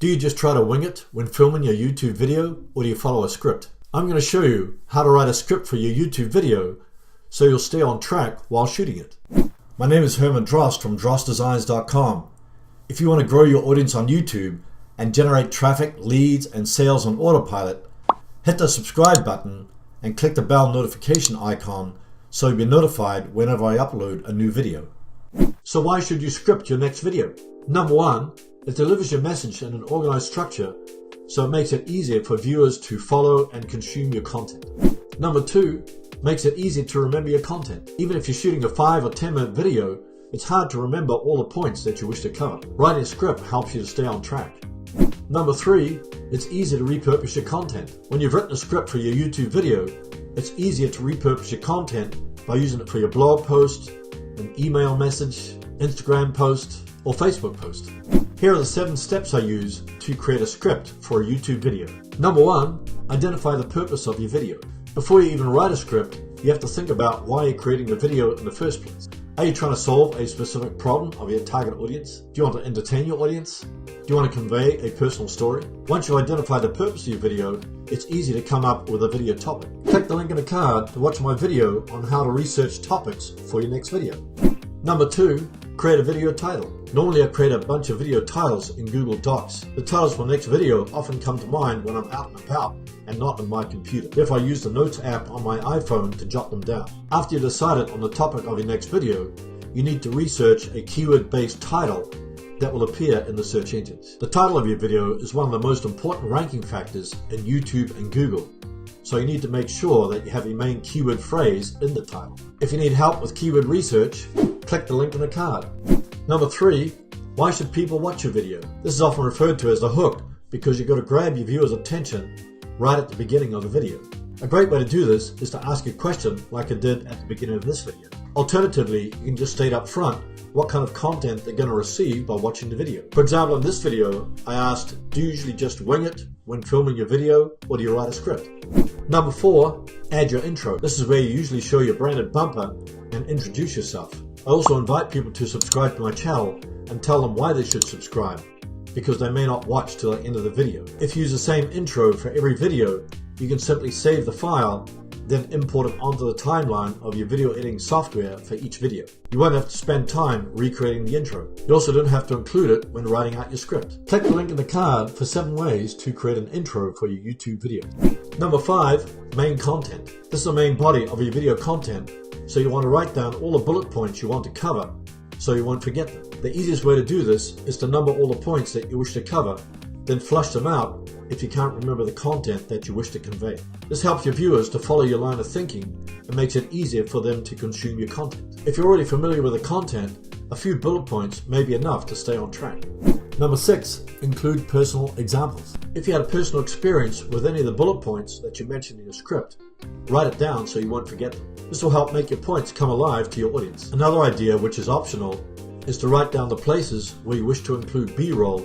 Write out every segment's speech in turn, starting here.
Do you just try to wing it when filming your YouTube video, or do you follow a script? I'm going to show you how to write a script for your YouTube video so you'll stay on track while shooting it. My name is Herman Drost from drostdesigns.com. If you want to grow your audience on YouTube and generate traffic, leads, and sales on autopilot, hit the subscribe button and click the bell notification icon so you'll be notified whenever I upload a new video. So why should you script your next video? Number one, it delivers your message in an organized structure, so it makes it easier for viewers to follow and consume your content. Number two, makes it easy to remember your content. Even if you're shooting a 5 or 10 minute video, it's hard to remember all the points that you wish to cover. Writing a script helps you to stay on track. Number three, it's easy to repurpose your content. When you've written a script for your YouTube video, it's easier to repurpose your content by using it for your blog post, an email message, Instagram post, or Facebook post. Here are the 7 steps I use to create a script for a YouTube video. Number one, identify the purpose of your video. Before you even write a script, you have to think about why you're creating the video in the first place. Are you trying to solve a specific problem of your target audience? Do you want to entertain your audience? Do you want to convey a personal story? Once you identify the purpose of your video, it's easy to come up with a video topic. Click the link in the card to watch my video on how to research topics for your next video. Number two, create a video title. Normally I create a bunch of video titles in Google Docs. The titles for the next video often come to mind when I'm out and about and not on my computer. Therefore I use the Notes app on my iPhone to jot them down. After you've decided on the topic of your next video, you need to research a keyword-based title that will appear in the search engines. The title of your video is one of the most important ranking factors in YouTube and Google, so you need to make sure that you have your main keyword phrase in the title. If you need help with keyword research, click the link in the card. Number three, why should people watch your video? This is often referred to as the hook because you've got to grab your viewer's attention right at the beginning of the video. A great way to do this is to ask a question like I did at the beginning of this video. Alternatively, you can just state up front what kind of content they're going to receive by watching the video. For example, in this video, I asked, do you usually just wing it when filming your video, or do you write a script? Number four, add your intro. This is where you usually show your branded bumper and introduce yourself. I also invite people to subscribe to my channel and tell them why they should subscribe, because they may not watch till the end of the video. If you use the same intro for every video, you can simply save the file, then import it onto the timeline of your video editing software for each video. You won't have to spend time recreating the intro. You also don't have to include it when writing out your script. Click the link in the card for 7 ways to create an intro for your YouTube video. Number 5, main content. This is the main body of your video content, so you want to write down all the bullet points you want to cover so you won't forget them. The easiest way to do this is to number all the points that you wish to cover, then flush them out if you can't remember the content that you wish to convey. This helps your viewers to follow your line of thinking and makes it easier for them to consume your content. If you're already familiar with the content, a few bullet points may be enough to stay on track. Number 6, include personal examples. If you had a personal experience with any of the bullet points that you mentioned in your script, write it down so you won't forget them. This will help make your points come alive to your audience. Another idea, which is optional, is to write down the places where you wish to include B-roll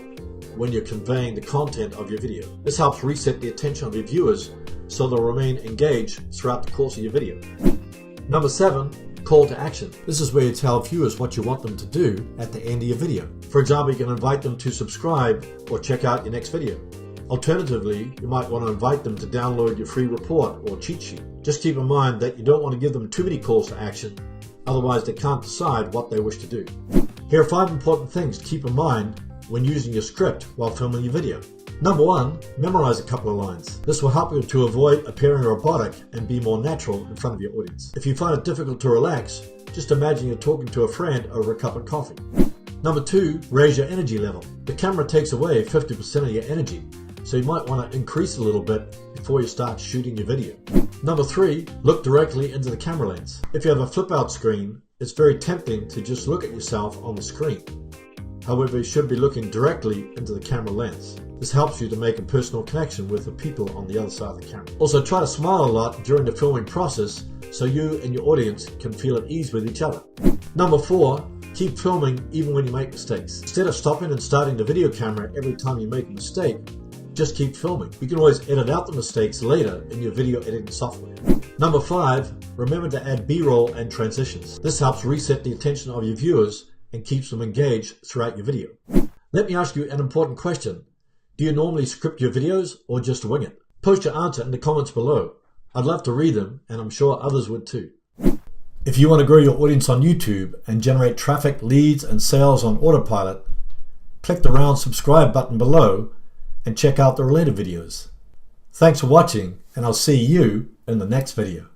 when you're conveying the content of your video. This helps reset the attention of your viewers so they'll remain engaged throughout the course of your video. Number 7, call to action. This is where you tell viewers what you want them to do at the end of your video. For example, you can invite them to subscribe or check out your next video. Alternatively, you might want to invite them to download your free report or cheat sheet. Just keep in mind that you don't want to give them too many calls to action, otherwise they can't decide what they wish to do. Here are 5 important things to keep in mind when using your script while filming your video. Number 1, memorize a couple of lines. This will help you to avoid appearing robotic and be more natural in front of your audience. If you find it difficult to relax, just imagine you're talking to a friend over a cup of coffee. Number 2, raise your energy level. The camera takes away 50% of your energy, so you might want to increase a little bit before you start shooting your video. Number 3, look directly into the camera lens. If you have a flip out screen, it's very tempting to just look at yourself on the screen. However, you should be looking directly into the camera lens. This helps you to make a personal connection with the people on the other side of the camera. Also, try to smile a lot during the filming process so you and your audience can feel at ease with each other. Number 4, keep filming even when you make mistakes. Instead of stopping and starting the video camera every time you make a mistake, just keep filming. You can always edit out the mistakes later in your video editing software. Number 5, remember to add B-roll and transitions. This helps reset the attention of your viewers and keeps them engaged throughout your video. Let me ask you an important question. Do you normally script your videos or just wing it? Post your answer in the comments below. I'd love to read them, and I'm sure others would too. If you want to grow your audience on YouTube and generate traffic, leads, and sales on autopilot, click the round subscribe button below and check out the related videos. Thanks for watching, and I'll see you in the next video.